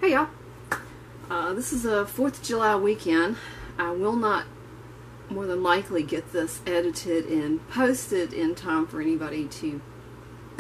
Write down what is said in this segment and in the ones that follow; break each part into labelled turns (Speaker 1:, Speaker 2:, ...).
Speaker 1: Hey y'all, this is a 4th of July weekend. I will not more than likely get this edited and posted in time for anybody to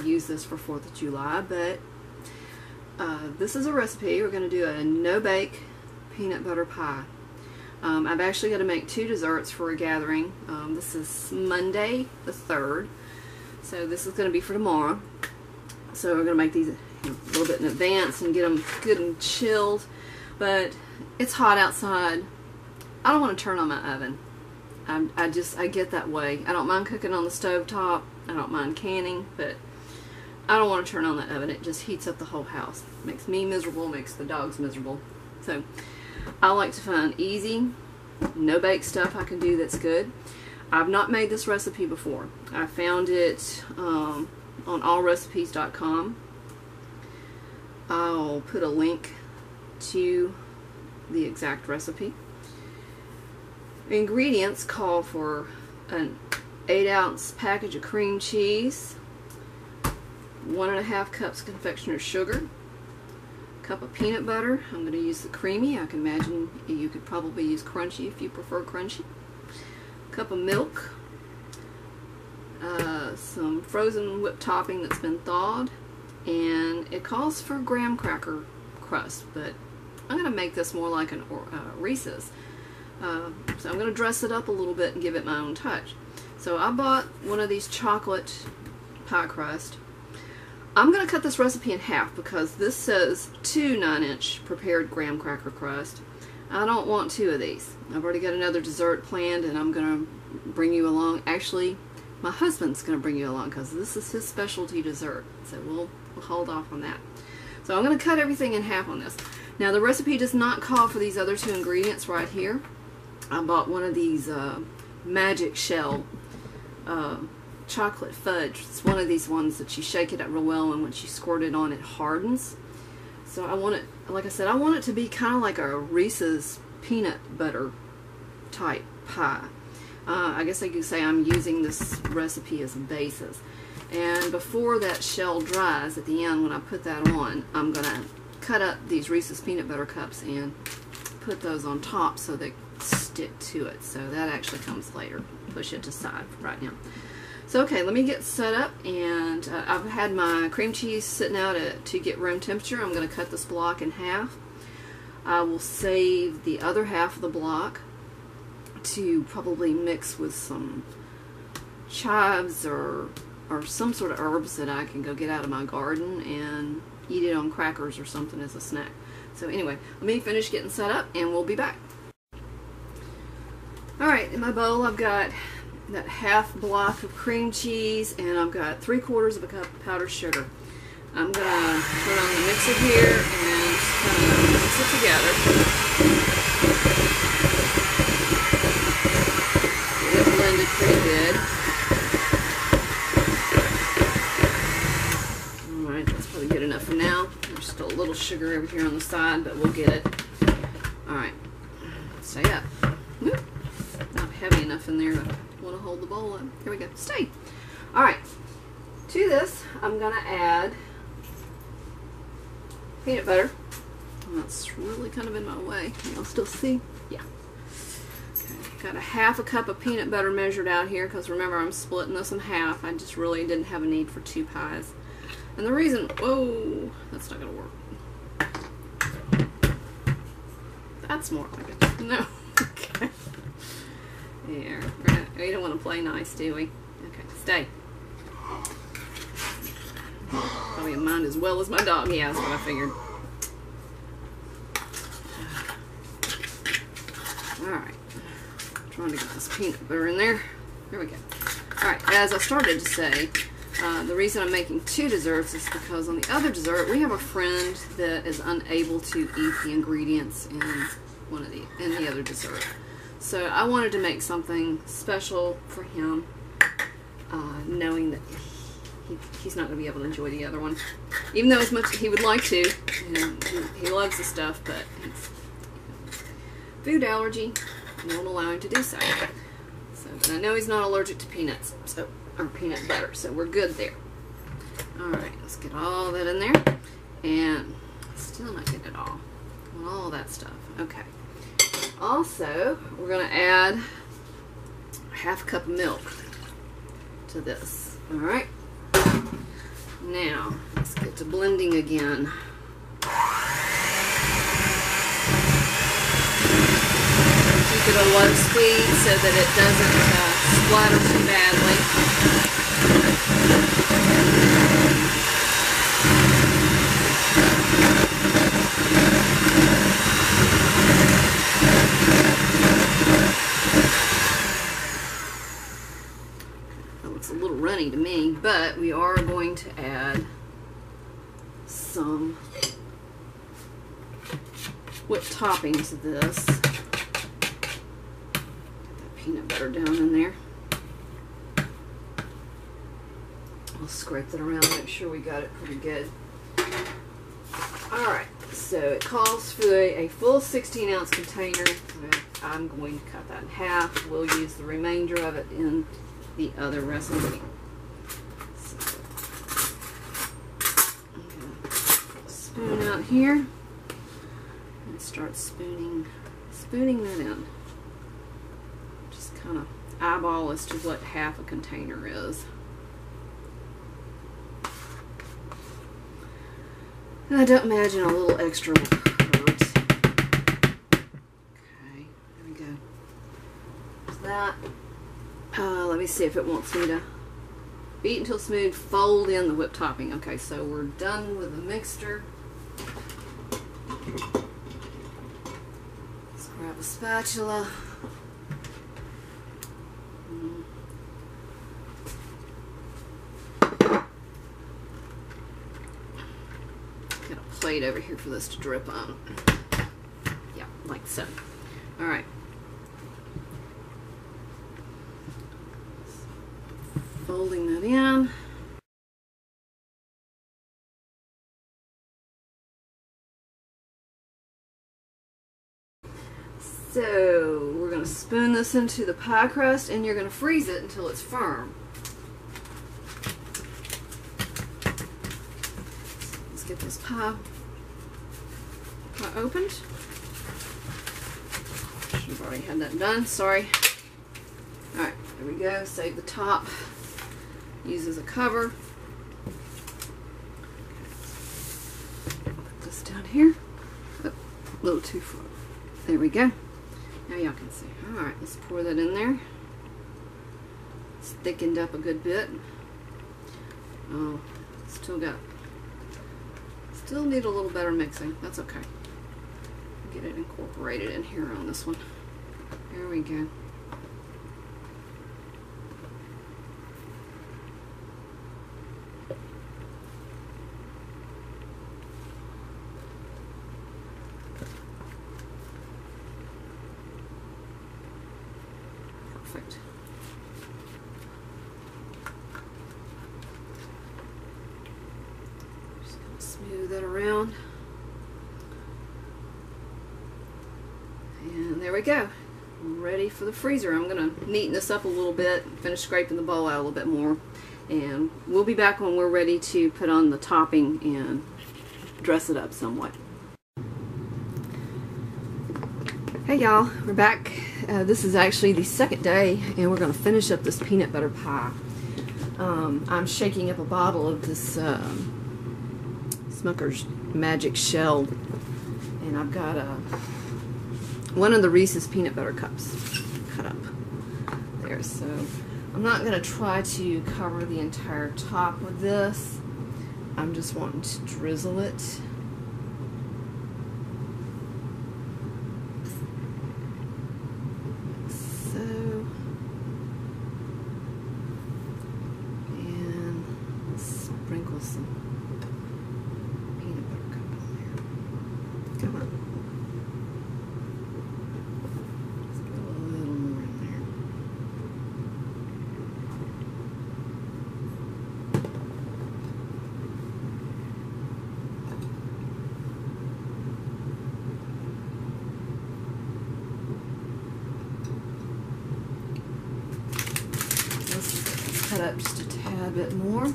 Speaker 1: use this for 4th of July, but this is a recipe. We're going to do a no-bake peanut butter pie. I've actually got to make 2 desserts for a gathering. This is Monday the 3rd, so this is going to be for tomorrow. So we're going to make these a little bit in advance and get them good and chilled, but it's hot outside. I don't want to turn on my oven. I get that way. I don't mind cooking on the stove top. I don't mind canning, but I don't want to turn on the oven. It just heats up the whole house. Makes me miserable, makes the dogs miserable. So I like to find easy, no-bake stuff I can do that's good. I've not made this recipe before. I found it on allrecipes.com. I'll put a link to the exact recipe. Ingredients call for an 8-ounce package of cream cheese, 1.5 cups confectioner's sugar, a cup of peanut butter. I'm going to use the creamy. I can imagine you could probably use crunchy if you prefer crunchy. A cup of milk, some frozen whipped topping that's been thawed, and it calls for graham cracker crust, but I'm going to make this more like an Reese's. So I'm going to dress it up a little bit and give it my own touch. So I bought one of these chocolate pie crust. I'm going to cut this recipe in half because this says 2 9-inch prepared graham cracker crust. I don't want 2 of these. I've already got another dessert planned, and I'm going to bring you along. Actually, my husband's going to bring you along because this is his specialty dessert. So we'll hold off on that. So I'm going to cut everything in half on this. Now the recipe does not call for these other 2 ingredients right here. I bought one of these Magic Shell chocolate fudge. It's one of these ones that you shake it up real well, and once you squirt it on, it hardens. So I want it, like I said, I want it to be kind of like a Reese's peanut butter type pie. I guess I could say I'm using this recipe as a basis. And before that shell dries, at the end when I put that on, I'm going to cut up these Reese's peanut butter cups and put those on top so they stick to it. So that actually comes later. Push it to side right now. So okay, let me get set up, and I've had my cream cheese sitting out to get room temperature. I'm going to cut this block in half. I will save the other half of the block to probably mix with some chives or some sort of herbs that I can go get out of my garden and eat it on crackers or something as a snack. So anyway, let me finish getting set up and we'll be back. Alright, in my bowl I've got that half block of cream cheese, and I've got 3/4 of a cup of powdered sugar. I'm going to put on the mixer here and just kind of mix it together. Get it blended pretty good. Alright, that's probably good enough for now. There's still a little sugar over here on the side, but we'll get it. Alright, stay up. Whoop. Not heavy enough in there to want to hold the bowl up. Here we go. Stay. Alright, to this I'm going to add peanut butter. And that's really kind of in my way. Y'all still see? Yeah. Okay. Got a 1/2 cup of peanut butter measured out here because remember I'm splitting this in half. I just really didn't have a need for 2 pies. And the reason, whoa, that's not going to work. That's more like it. No. Okay. There. We don't want to play nice, do we? Okay, stay. Probably mind as well as my dog. Yeah, that's what I figured. Alright. Trying to get this peanut butter in there. There we go. Alright, as I started to say, the reason I'm making 2 desserts is because on the other dessert, we have a friend that is unable to eat the ingredients in the other dessert. So I wanted to make something special for him, knowing that he's not going to be able to enjoy the other one. Even though as much as he would like to, he loves the stuff, but food allergy won't allow him to do so. But I know he's not allergic to peanuts, or peanut butter, so we're good there. Alright, let's get all that in there, and still not getting it all. want all that stuff. Okay. Also, we're going to add a half cup of milk to this. All right. Now, let's get to blending again. Keep it a low speed so that it doesn't splatter too badly. A little runny to me, but we are going to add some whipped topping to this. Get that peanut butter down in there. We'll scrape that around, make sure we got it pretty good. Alright, so it calls for a full 16-ounce container. I'm going to cut that in half. We'll use the remainder of it in the other recipe. So, spoon out here and start spooning that in. Just kind of eyeball as to what half a container is. And I don't imagine a little extra will hurt. Okay, there we go. There's that. Let me see if it wants me to beat until smooth, fold in the whipped topping. Okay, so we're done with the mixture. Let's grab a spatula. Got a plate over here for this to drip on. Yeah, like so. All right. Folding that in. So we're going to spoon this into the pie crust and you're going to freeze it until it's firm. Let's get this pie opened. Should have already had that done, sorry. Alright, there we go. Save the top. Use as a cover. Put this down here. Oh, a little too far. There we go. Now y'all can see. Alright, let's pour that in there. It's thickened up a good bit. Oh, still need a little better mixing. That's okay. Get it incorporated in here on this one. There we go. Perfect. Just gonna smooth that around. And there we go. Ready for the freezer. I'm gonna neaten this up a little bit, finish scraping the bowl out a little bit more, and we'll be back when we're ready to put on the topping and dress it up somewhat. Hey y'all, we're back. This is actually the second day and we're going to finish up this peanut butter pie. I'm shaking up a bottle of this Smucker's Magic Shell, and I've got one of the Reese's peanut butter cups cut up there. So I'm not going to try to cover the entire top with this. I'm just wanting to drizzle it. Sprinkle some peanut butter cup on there. Come on. Let's put a little more in there. Let's cut up just a tad bit more.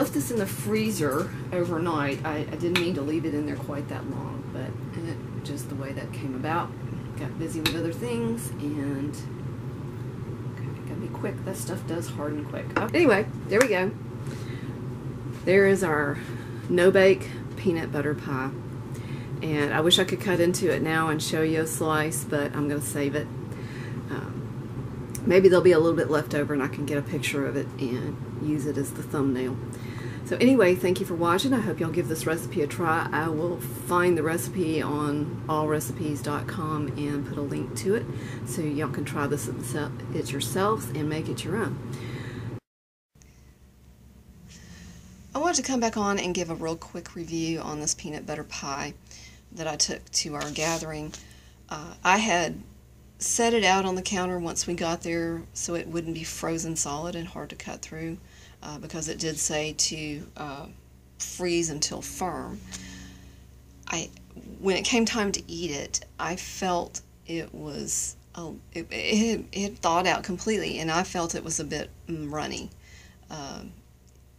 Speaker 1: left this in the freezer overnight. I didn't mean to leave it in there quite that long, but just the way that came about. Got busy with other things, and gotta be quick. That stuff does harden quick. Anyway, there we go. There is our no-bake peanut butter pie. And I wish I could cut into it now and show you a slice, but I'm going to save it. Maybe there'll be a little bit left over and I can get a picture of it and use it as the thumbnail. So anyway, thank you for watching. I hope y'all give this recipe a try. I will find the recipe on allrecipes.com and put a link to it so y'all can try this it yourselves and make it your own. I wanted to come back on and give a real quick review on this peanut butter pie that I took to our gathering. I had set it out on the counter once we got there so it wouldn't be frozen solid and hard to cut through, because it did say to freeze until firm. When it came time to eat it, I felt it was it had thawed out completely, and I felt it was a bit runny.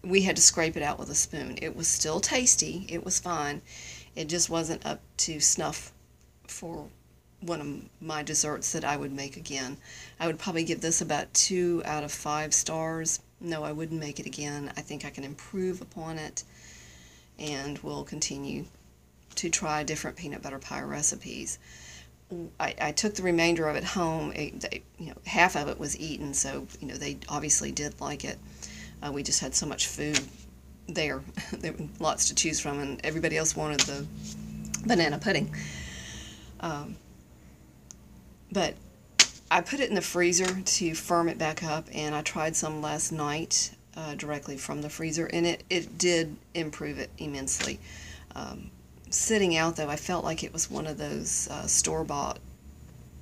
Speaker 1: We had to scrape it out with a spoon. It was still tasty. It was fine. It just wasn't up to snuff for one of my desserts that I would make again. I would probably give this about 2 out of 5 stars. No, I wouldn't make it again. I think I can improve upon it, and will continue to try different peanut butter pie recipes. I took the remainder of it home. Half of it was eaten, so they obviously did like it. We just had so much food there. There were lots to choose from, and everybody else wanted the banana pudding. But I put it in the freezer to firm it back up, and I tried some last night directly from the freezer, and it did improve it immensely. Sitting out, though, I felt like it was one of those store-bought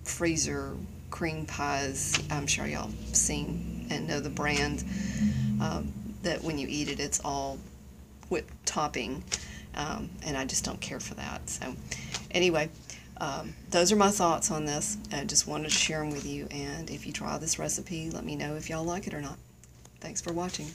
Speaker 1: freezer cream pies. I'm sure y'all have seen and know the brand. That when you eat it, it's all whipped topping, and I just don't care for that. So anyway, those are my thoughts on this. I just wanted to share them with you, and if you try this recipe, let me know if y'all like it or not. Thanks for watching.